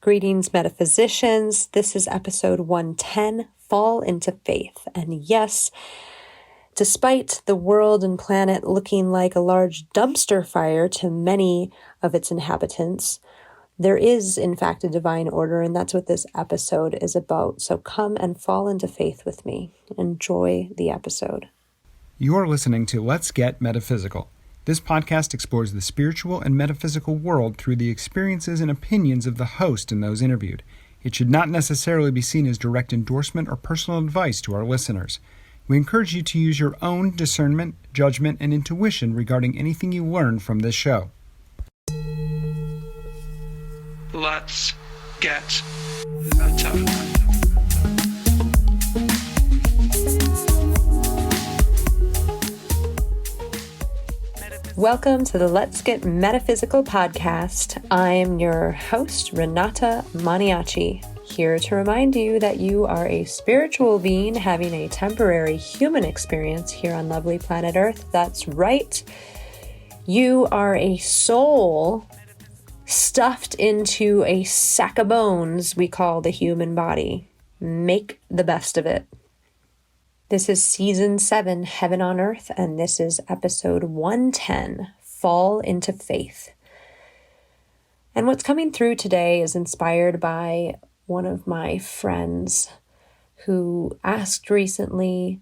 Greetings, metaphysicians. This is episode 110, Fall into Faith. And yes, despite the world and planet looking like a large dumpster fire to many of its inhabitants, there is, in fact, a divine order, and that's what this episode is about. So come and fall into faith with me. Enjoy the episode. You are listening to Let's Get Metaphysical. This podcast explores the spiritual and metaphysical world through the experiences and opinions of the host and those interviewed. It should not necessarily be seen as direct endorsement or personal advice to our listeners. We encourage you to use your own discernment, judgment, and intuition regarding anything you learn from this show. Let's get meta. Welcome to the Let's Get Metaphysical podcast. I'm your host, Renata Maniaci, here to remind you that you are a spiritual being having a temporary human experience here on lovely planet Earth. That's right. You are a soul stuffed into a sack of bones we call the human body. Make the best of it. This is Season 7, Heaven on Earth, and this is Episode 110, Fall into Faith. And what's coming through today is inspired by one of my friends who asked recently,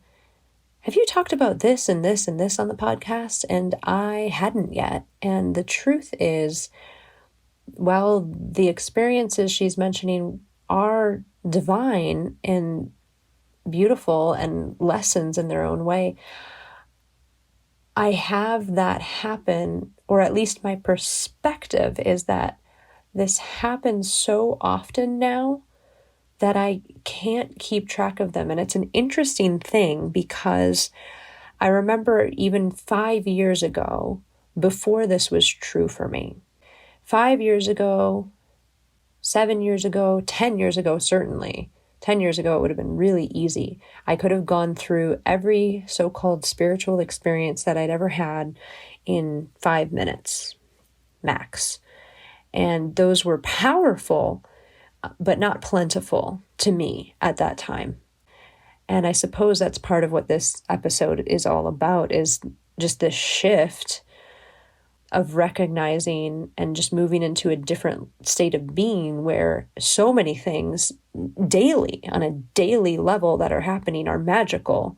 have you talked about this and this and this on the podcast? And I hadn't yet. And the truth is, while the experiences she's mentioning are divine and beautiful and lessons in their own way, I have that happen, or at least my perspective is that this happens so often now that I can't keep track of them. And it's an interesting thing because I remember even 5 years ago, before this was true for me, 5 years ago, 7 years ago, 10 years ago, certainly, 10 years ago, it would have been really easy. I could have gone through every so-called spiritual experience that I'd ever had in 5 minutes, max. And those were powerful, but not plentiful to me at that time. And I suppose that's part of what this episode is all about, is just this shift of recognizing and just moving into a different state of being where so many things daily, on a daily level that are happening are magical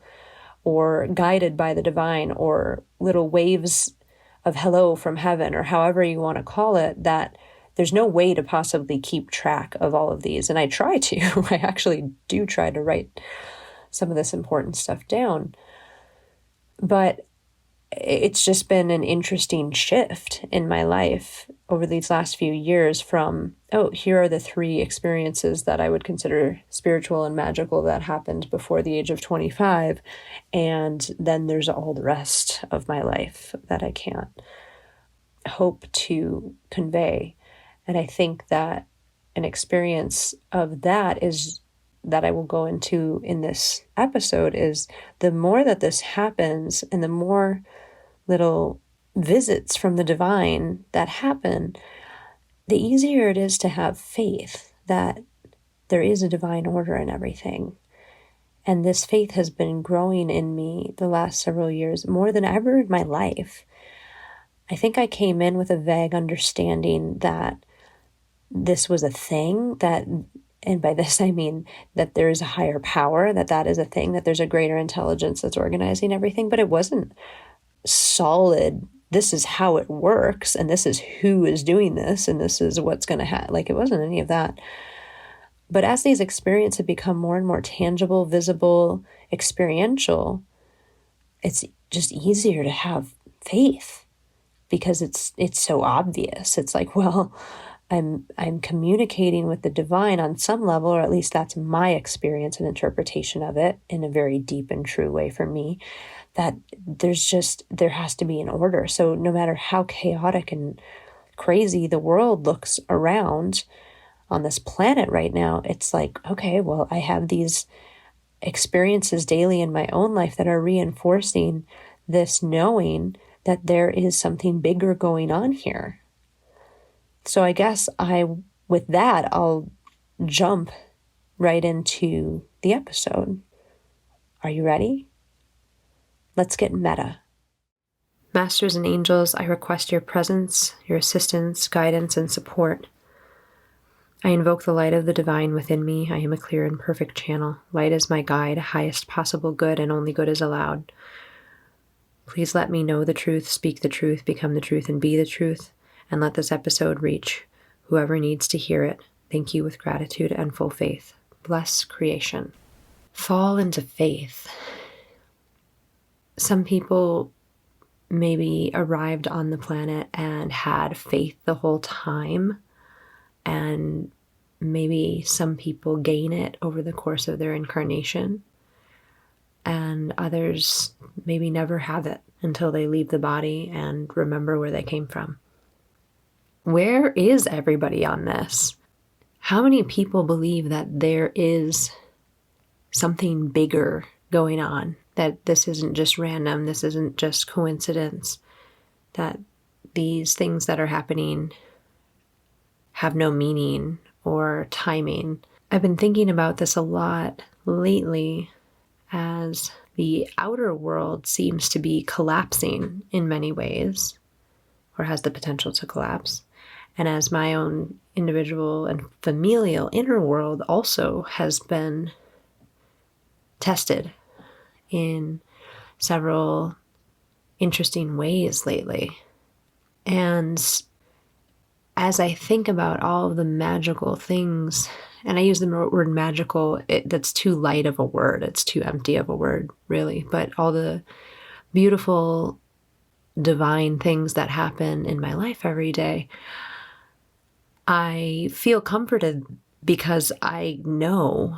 or guided by the divine or little waves of hello from heaven or however you want to call it, that there's no way to possibly keep track of all of these. And I try to. I actually do try to write some of this important stuff down. But it's just been an interesting shift in my life over these last few years from, here are the 3 experiences that I would consider spiritual and magical that happened before the age of 25. And then there's all the rest of my life that I can't hope to convey. And I think that an experience of that is that I will go into in this episode is the more that this happens and the more little visits from the divine that happen, the easier it is to have faith that there is a divine order in everything. And this faith has been growing in me the last several years more than ever in my life. I think I came in with a vague understanding that this was a thing, that, and by this I mean that there is a higher power, that is a thing, that there's a greater intelligence that's organizing everything, but it wasn't solid, this is how it works, and this is who is doing this, and this is what's going to happen. Like, it wasn't any of that. But as these experiences have become more and more tangible, visible, experiential, it's just easier to have faith because it's so obvious. It's like, well, I'm communicating with the divine on some level, or at least that's my experience and interpretation of it in a very deep and true way for me, that there has to be an order. So no matter how chaotic and crazy the world looks around on this planet right now, it's like, okay, well, I have these experiences daily in my own life that are reinforcing this knowing that there is something bigger going on here. So I guess I with that, I'll jump right into the episode. Are you ready? Let's get meta. Masters and angels, I request your presence, your assistance, guidance, and support. I invoke the light of the divine within me. I am a clear and perfect channel. Light is my guide, highest possible good, and only good is allowed. Please let me know the truth, speak the truth, become the truth, and be the truth, and let this episode reach whoever needs to hear it. Thank you with gratitude and full faith. Bless creation. Fall into faith. Some people maybe arrived on the planet and had faith the whole time, and maybe some people gain it over the course of their incarnation, and others maybe never have it until they leave the body and remember where they came from. Where is everybody on this? How many people believe that there is something bigger going on, that this isn't just random, this isn't just coincidence, that these things that are happening have no meaning or timing? I've been thinking about this a lot lately as the outer world seems to be collapsing in many ways, or has the potential to collapse. And as my own individual and familial inner world also has been tested in several interesting ways lately. And as I think about all of the magical things, and I use the word magical, that's too light of a word. It's too empty of a word, really. But all the beautiful, divine things that happen in my life every day, I feel comforted because I know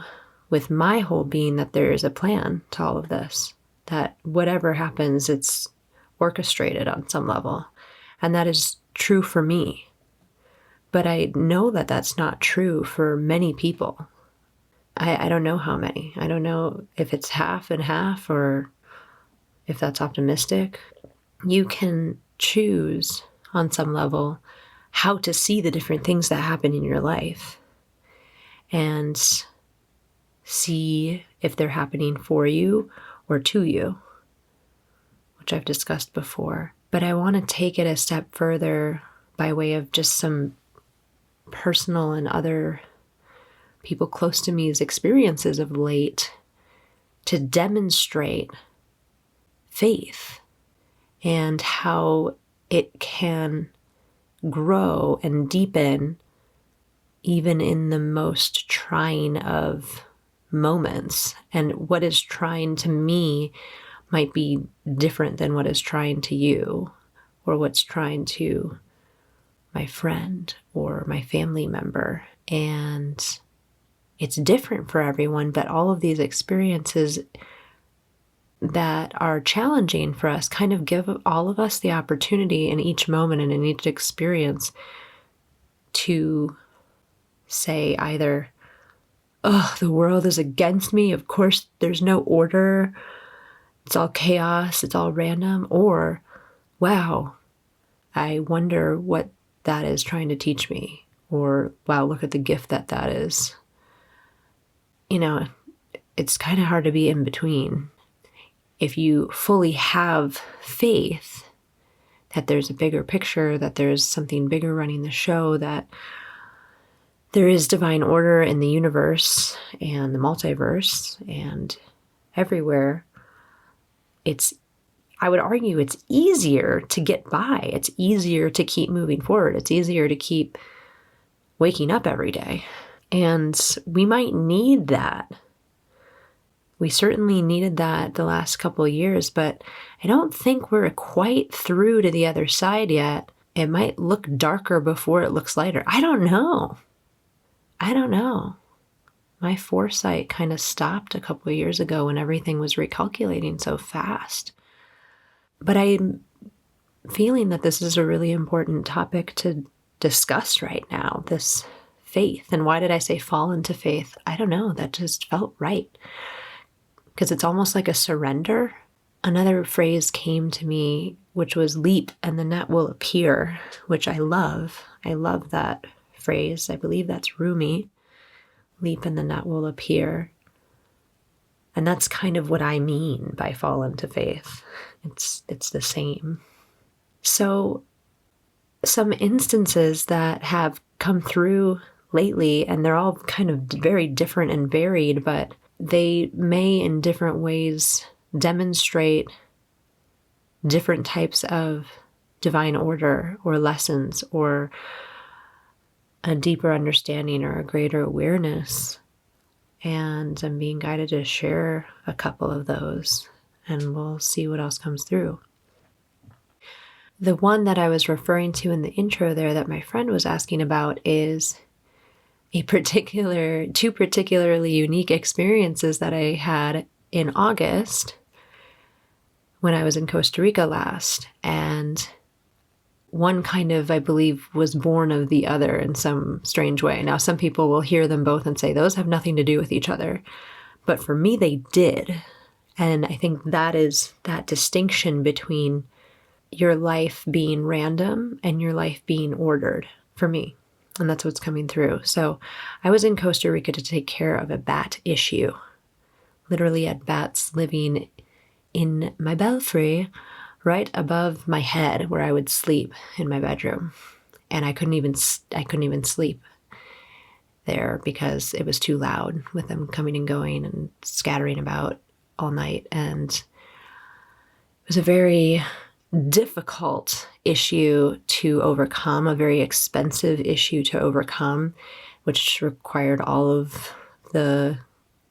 with my whole being that there is a plan to all of this, that whatever happens, it's orchestrated on some level. And that is true for me. But I know that that's not true for many people. I don't know how many. I don't know if it's half and half or if that's optimistic. You can choose on some level how to see the different things that happen in your life and see if they're happening for you or to you, which I've discussed before. But I want to take it a step further by way of just some personal and other people close to me's experiences of late to demonstrate faith and how it can grow and deepen even in the most trying of moments. And what is trying to me might be different than what is trying to you, or what's trying to my friend or my family member. And it's different for everyone, but all of these experiences that are challenging for us kind of give all of us the opportunity in each moment and in each experience to say either, oh, the world is against me, of course there's no order, it's all chaos, it's all random, or, wow, I wonder what that is trying to teach me, or wow, look at the gift that is. You know, it's kind of hard to be in between. If you fully have faith that there's a bigger picture, that there's something bigger running the show, that there is divine order in the universe and the multiverse and everywhere, I would argue it's easier to get by. It's easier to keep moving forward. It's easier to keep waking up every day. And we might need that. We certainly needed that the last couple of years, but I don't think we're quite through to the other side yet. It might look darker before it looks lighter. I don't know. My foresight kind of stopped a couple of years ago when everything was recalculating so fast. But I'm feeling that this is a really important topic to discuss right now, this faith. And why did I say fall into faith? I don't know. That just felt right. Because it's almost like a surrender. Another phrase came to me, which was leap and the net will appear, which I love. I love that phrase. I believe that's Rumi. Leap and the net will appear. And that's kind of what I mean by fall into faith. It's the same. So some instances that have come through lately, and they're all kind of very different and varied, but they may in different ways demonstrate different types of divine order or lessons or a deeper understanding or a greater awareness. And I'm being guided to share a couple of those, and we'll see what else comes through. The one that I was referring to in the intro there that my friend was asking about is two particularly unique experiences that I had in August when I was in Costa Rica last. And one kind of, I believe, was born of the other in some strange way. Now, some people will hear them both and say, those have nothing to do with each other. But for me, they did. And I think that is that distinction between your life being random and your life being ordered for me. And that's what's coming through. So I was in Costa Rica to take care of a bat issue. Literally had bats living in my belfry right above my head where I would sleep in my bedroom. And I couldn't even sleep there because it was too loud with them coming and going and scattering about all night. And it was a very difficult issue to overcome, a very expensive issue to overcome, which required all of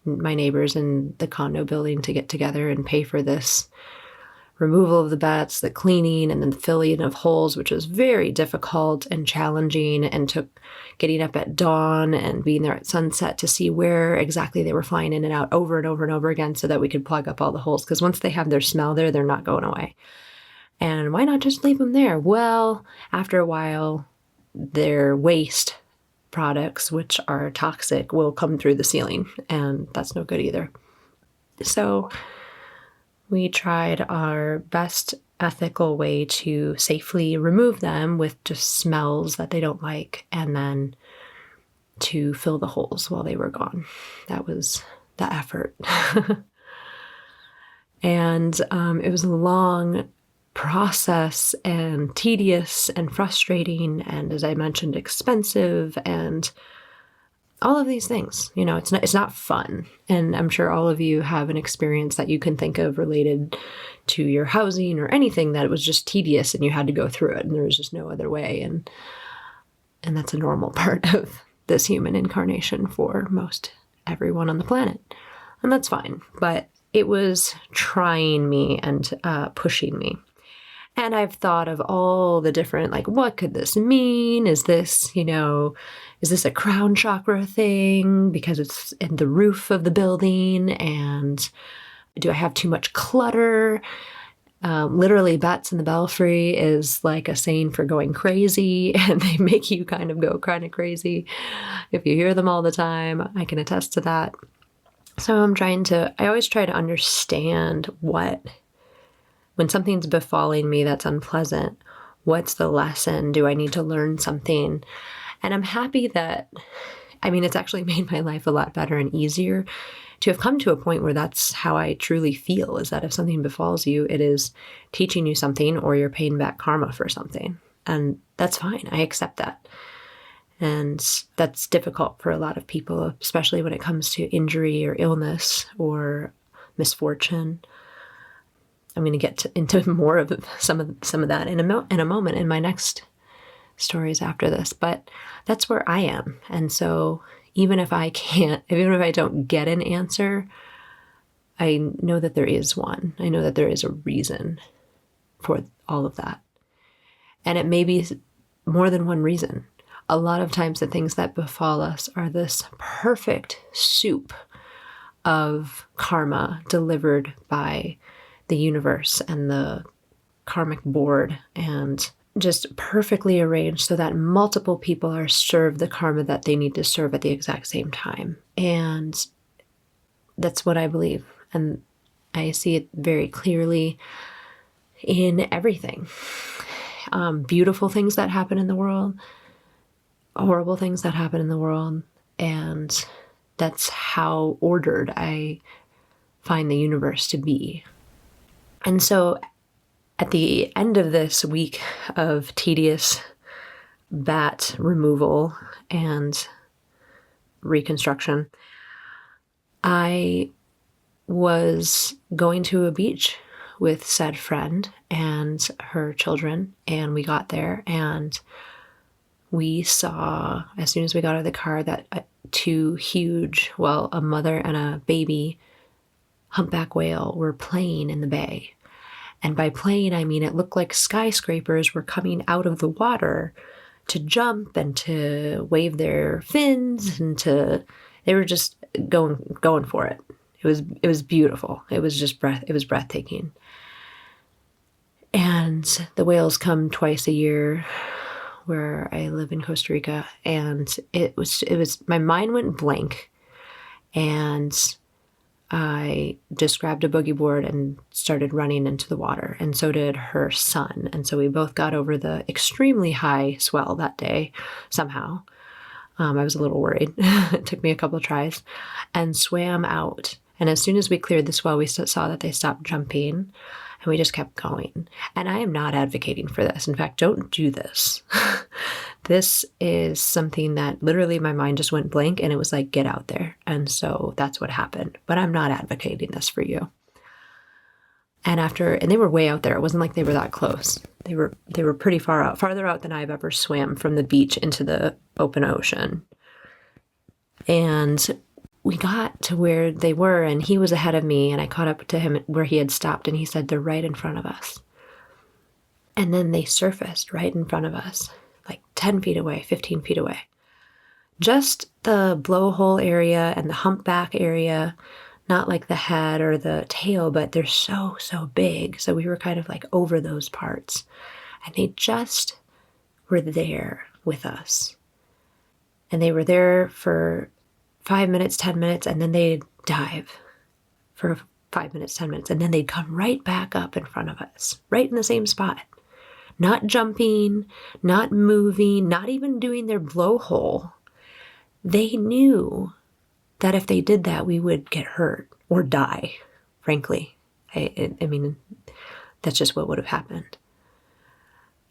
my neighbors in the condo building to get together and pay for this removal of the bats, the cleaning, and then the filling of holes, which was very difficult and challenging, and took getting up at dawn and being there at sunset to see where exactly they were flying in and out over and over and over again so that we could plug up all the holes. Because once they have their smell there, they're not going away. And why not just leave them there? Well, after a while, their waste products, which are toxic, will come through the ceiling, and that's no good either. So we tried our best ethical way to safely remove them with just smells that they don't like, and then to fill the holes while they were gone. That was the effort. And it was a long process and tedious and frustrating, and as I mentioned, expensive, and all of these things. You know, it's not fun. And I'm sure all of you have an experience that you can think of related to your housing or anything that it was just tedious and you had to go through it and there was just no other way. And that's a normal part of this human incarnation for most everyone on the planet. And that's fine. But it was trying me and pushing me. And I've thought of all the different, like, what could this mean? Is this a crown chakra thing because it's in the roof of the building? And do I have too much clutter? Literally, bats in the belfry is like a saying for going crazy, and they make you kind of go kind of crazy if you hear them all the time. I can attest to that. So I always try to understand when something's befalling me that's unpleasant, what's the lesson? Do I need to learn something? And I'm happy that, it's actually made my life a lot better and easier to have come to a point where that's how I truly feel, is that if something befalls you, it is teaching you something or you're paying back karma for something. And that's fine. I accept that. And that's difficult for a lot of people, especially when it comes to injury or illness or misfortune. I'm going to get into more of some of that in a moment in my next stories after this, but that's where I am. And so even if I don't get an answer, I know that there is one. I know that there is a reason for all of that. And it may be more than one reason. A lot of times the things that befall us are this perfect soup of karma delivered by the universe and the karmic board, and just perfectly arranged so that multiple people are served the karma that they need to serve at the exact same time. And that's what I believe. And I see it very clearly in everything. Beautiful things that happen in the world, horrible things that happen in the world. And that's how ordered I find the universe to be. And so at the end of this week of tedious bat removal and reconstruction, I was going to a beach with said friend and her children, and we got there and we saw, as soon as we got out of the car, that two huge, a mother and a baby humpback whale were playing in the bay. And by playing, I mean it looked like skyscrapers were coming out of the water to jump and to wave their fins, and they were just going for it. It was beautiful. It was breathtaking. And the whales come twice a year where I live in Costa Rica, and it was my mind went blank, and I just grabbed a boogie board and started running into the water, and so did her son. And so we both got over the extremely high swell that day somehow. I was a little worried. It took me a couple of tries, and swam out. And as soon as we cleared the swell, we saw that they stopped jumping, and we just kept going. And I am not advocating for this. In fact, don't do this. This is something that literally my mind just went blank, and it was like, get out there. And so that's what happened. But I'm not advocating this for you. And they were way out there. It wasn't like they were that close. They were pretty far out, farther out than I've ever swam from the beach into the open ocean. And we got to where they were, and he was ahead of me, and I caught up to him where he had stopped, and he said, they're right in front of us. And then they surfaced right in front of us, like 10 feet away, 15 feet away. Just the blowhole area and the humpback area, not like the head or the tail, but they're so big. So we were kind of like over those parts. And they just were there with us. And they were there for 5 minutes, 10 minutes, and then they'd dive for 5 minutes, 10 minutes, and then they'd come right back up in front of us, right in the same spot. Not jumping, not moving, not even doing their blowhole. They knew that if they did that, we would get hurt or die, frankly. I mean, that's just what would have happened.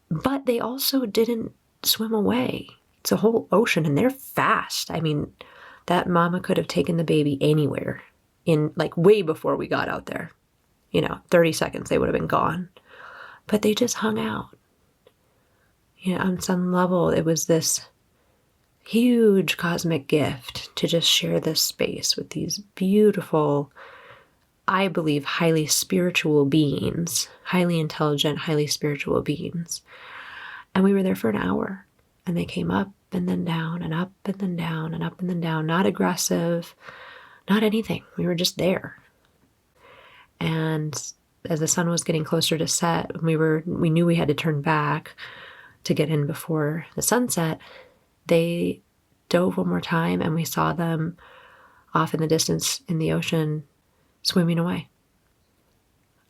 But they also didn't swim away. It's a whole ocean, and they're fast. I mean, that mama could have taken the baby anywhere in like way before we got out there. 30 seconds, they would have been gone. But they just hung out. On some level, it was this huge cosmic gift to just share this space with these beautiful, I believe, highly spiritual beings, highly intelligent, highly spiritual beings. And we were there for an hour, and they came up and then down and up and then down and up and then down, not aggressive, not anything. We were just there. And as the sun was getting closer to set, we knew we had to turn back to get in before the sunset. They dove one more time, and we saw them off in the distance in the ocean swimming away.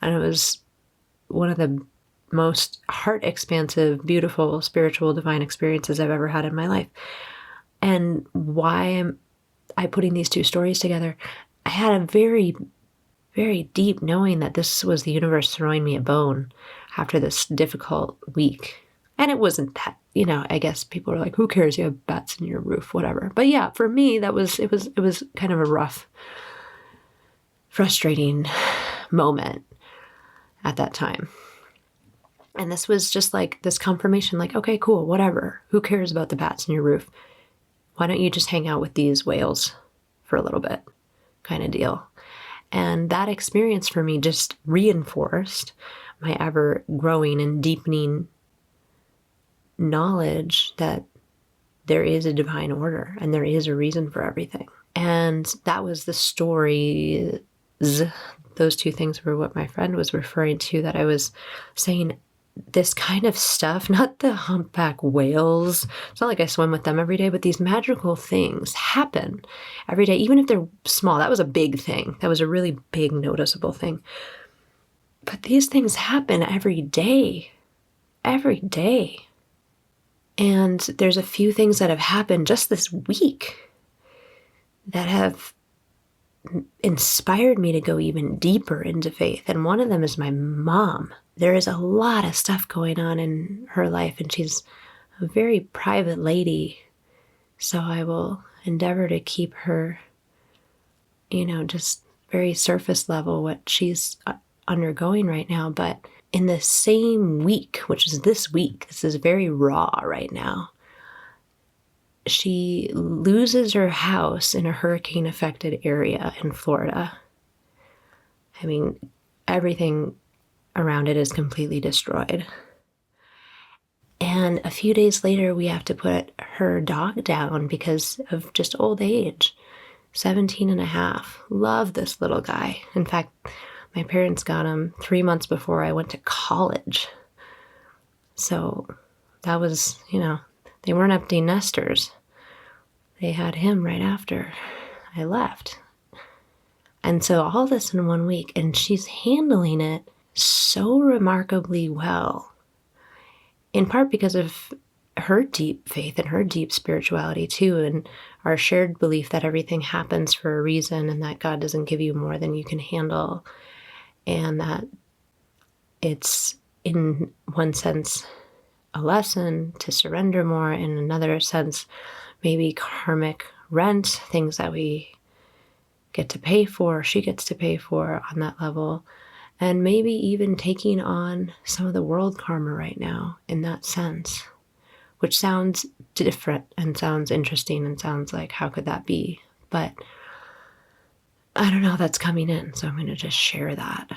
And it was one of the most heart-expansive, beautiful, spiritual, divine experiences I've ever had in my life. And why am I putting these two stories together? I had a very, very deep knowing that this was the universe throwing me a bone after this difficult week. And it wasn't that, I guess people were like, who cares? You have bats in your roof, whatever. But yeah, for me, it was kind of a rough, frustrating moment at that time. And this was just like this confirmation, like, okay, cool, whatever. Who cares about the bats in your roof? Why don't you just hang out with these whales for a little bit, kind of deal. And that experience for me just reinforced my ever growing and deepening knowledge that there is a divine order and there is a reason for everything. And that was the stories. Those two things were what my friend was referring to, that I was saying this kind of stuff, not the humpback whales. It's not like I swim with them every day, but these magical things happen every day, even if they're small. That was a big thing. That was a really big, noticeable thing. But these things happen every day. And there's a few things that have happened just this week that have inspired me to go even deeper into faith. And one of them is my mom. There is a lot of stuff going on in her life, and she's a very private lady. So I will endeavor to keep her, just very surface level what she's undergoing right now. But in the same week, which is this week, this is very raw right now, she loses her house in a hurricane-affected area in Florida. I mean, everything around it is completely destroyed. And a few days later, we have to put her dog down because of just old age. 17 and a half. Love this little guy. In fact, my parents got him 3 months before I went to college. So that was, they weren't empty nesters. They had him right after I left. And so all this in 1 week, and she's handling it so remarkably well, in part because of her deep faith and her deep spirituality too, and our shared belief that everything happens for a reason and that God doesn't give you more than you can handle, and that it's, in one sense, a lesson to surrender more, in another sense, maybe karmic rent, things that we get to pay for, she gets to pay for on that level, and maybe even taking on some of the world karma right now in that sense, which sounds different and sounds interesting and sounds like, how could that be? But I don't know, that's coming in, so I'm going to just share that.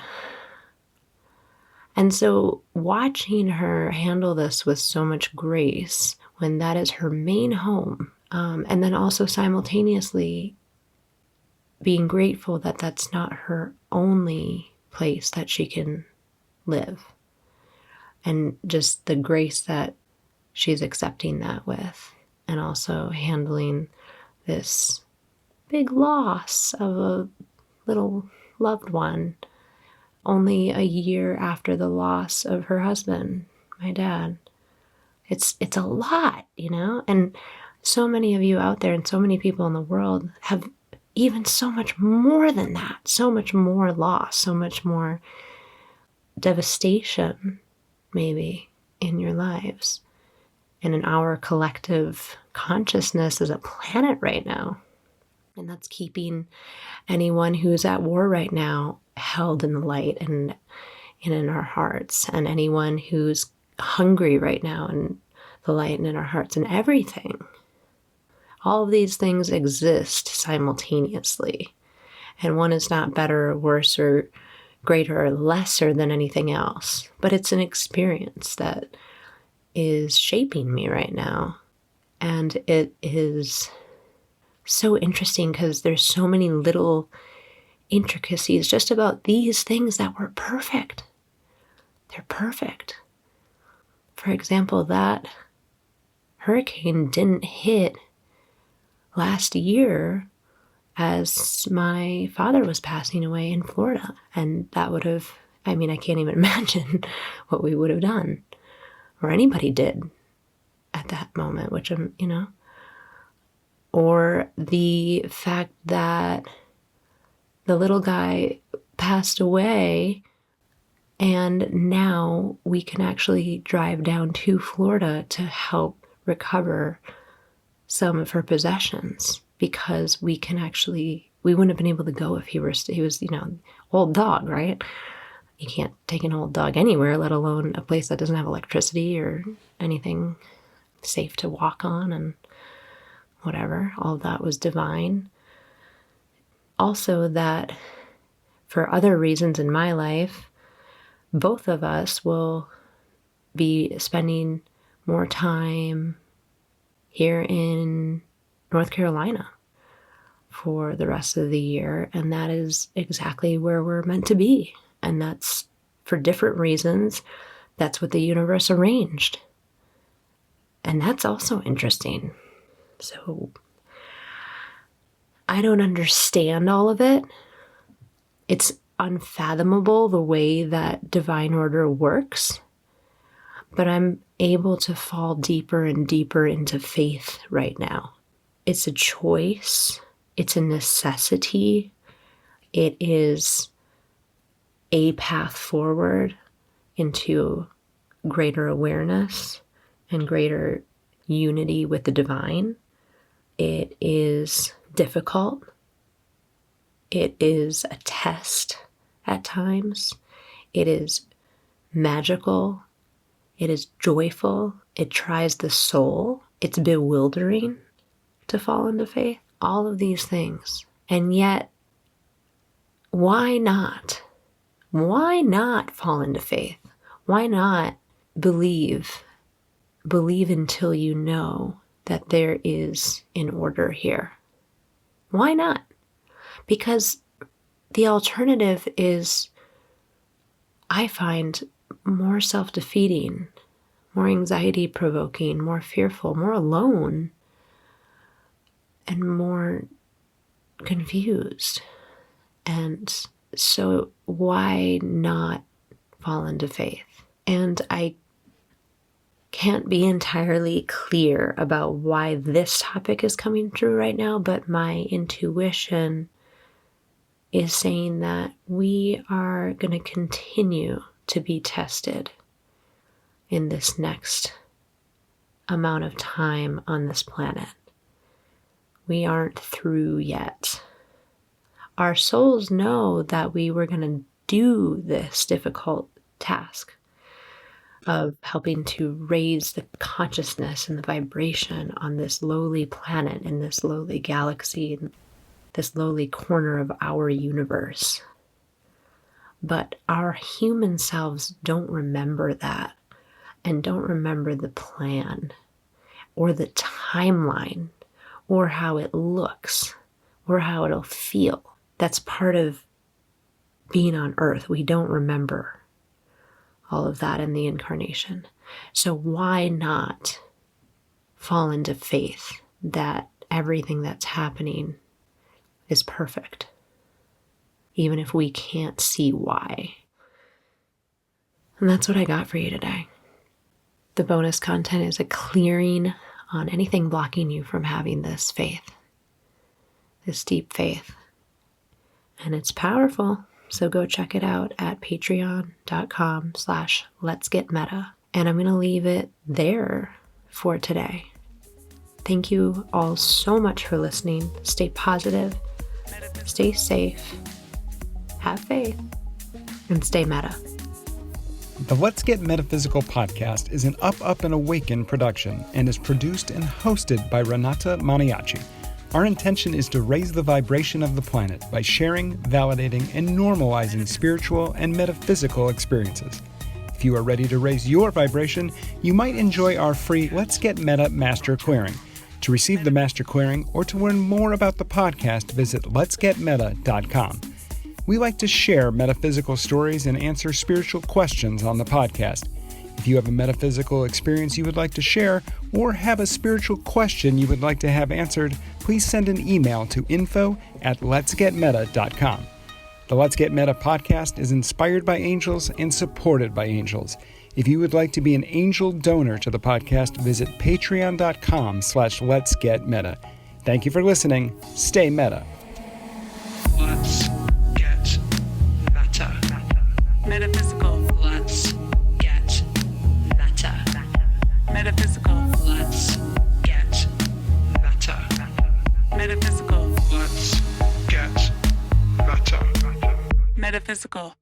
And so watching her handle this with so much grace, when that is her main home, and then also simultaneously being grateful that that's not her only place that she can live, and just the grace that she's accepting that with, and also handling this big loss of a little loved one only a year after the loss of her husband, my dad. It's a lot, and so many of you out there and so many people in the world have even so much more than that, so much more loss, so much more devastation, maybe, in your lives and in our collective consciousness as a planet right now. And that's keeping anyone who's at war right now held in the light and in our hearts, and anyone who's hungry right now in the light and in our hearts, and everything. All of these things exist simultaneously, and one is not better or worse or greater or lesser than anything else, but it's an experience that is shaping me right now. And it is so interesting because there's so many little intricacies just about these things that were perfect. They're perfect. For example, that hurricane didn't hit last year as my father was passing away in Florida. And that would have, I can't even imagine what we would have done, or anybody did at that moment, which or the fact that the little guy passed away, and now we can actually drive down to Florida to help recover some of her possessions, because we wouldn't have been able to go if he was, old dog, right? You can't take an old dog anywhere, let alone a place that doesn't have electricity or anything safe to walk on, and whatever. All of that was divine. Also, that for other reasons in my life, both of us will be spending more time here in North Carolina for the rest of the year, and that is exactly where we're meant to be. And that's for different reasons. That's what the universe arranged. And that's also interesting. So I don't understand all of it. It's unfathomable the way that divine order works. but I'm able to fall deeper and deeper into faith right now. It's a choice. It's a necessity. It is a path forward into greater awareness and greater unity with the divine. It is difficult. It is a test at times. It is magical. It is joyful. It tries the soul. It's bewildering to fall into faith. All of these things. And yet, why not? Why not fall into faith? Why not believe? Believe until you know that there is an order here. Why not? Because the alternative is, I find, more self-defeating, more anxiety-provoking, more fearful, more alone, and more confused. And so why not fall into faith? And I can't be entirely clear about why this topic is coming through right now, but my intuition is saying that we are going to continue to be tested in this next amount of time on this planet. We aren't through yet. Our souls know that we were going to do this difficult task of helping to raise the consciousness and the vibration on this lowly planet, in this lowly galaxy, in this lowly corner of our universe. But our human selves don't remember that, and don't remember the plan, or the timeline, or how it looks, or how it'll feel. That's part of being on Earth. We don't remember all of that in the incarnation. So why not fall into faith that everything that's happening is perfect, even if we can't see why? And that's what I got for you today. The bonus content is a clearing on anything blocking you from having this faith, this deep faith. And it's powerful. So go check it out at patreon.com/letsgetmeta. And I'm going to leave it there for today. Thank you all so much for listening. Stay positive, stay safe, have faith, and stay meta. The Let's Get Metaphysical podcast is an Up and Awaken production and is produced and hosted by Renata Maniaci. Our intention is to raise the vibration of the planet by sharing, validating, and normalizing spiritual and metaphysical experiences. If you are ready to raise your vibration, you might enjoy our free Let's Get Meta Master Clearing. To receive the Master Clearing or to learn more about the podcast, visit letsgetmeta.com. We like to share metaphysical stories and answer spiritual questions on the podcast. If you have a metaphysical experience you would like to share or have a spiritual question you would like to have answered, please send an email to info@letsgetmeta.com. The Let's Get Meta podcast is inspired by angels and supported by angels. If you would like to be an angel donor to the podcast, visit patreon.com/letsgetmeta. Thank you for listening. Stay meta. Let's get meta. Metaphysical. Let's get meta. Metaphysical. Let's get meta. Metaphysical. Let's get meta. Metaphysical.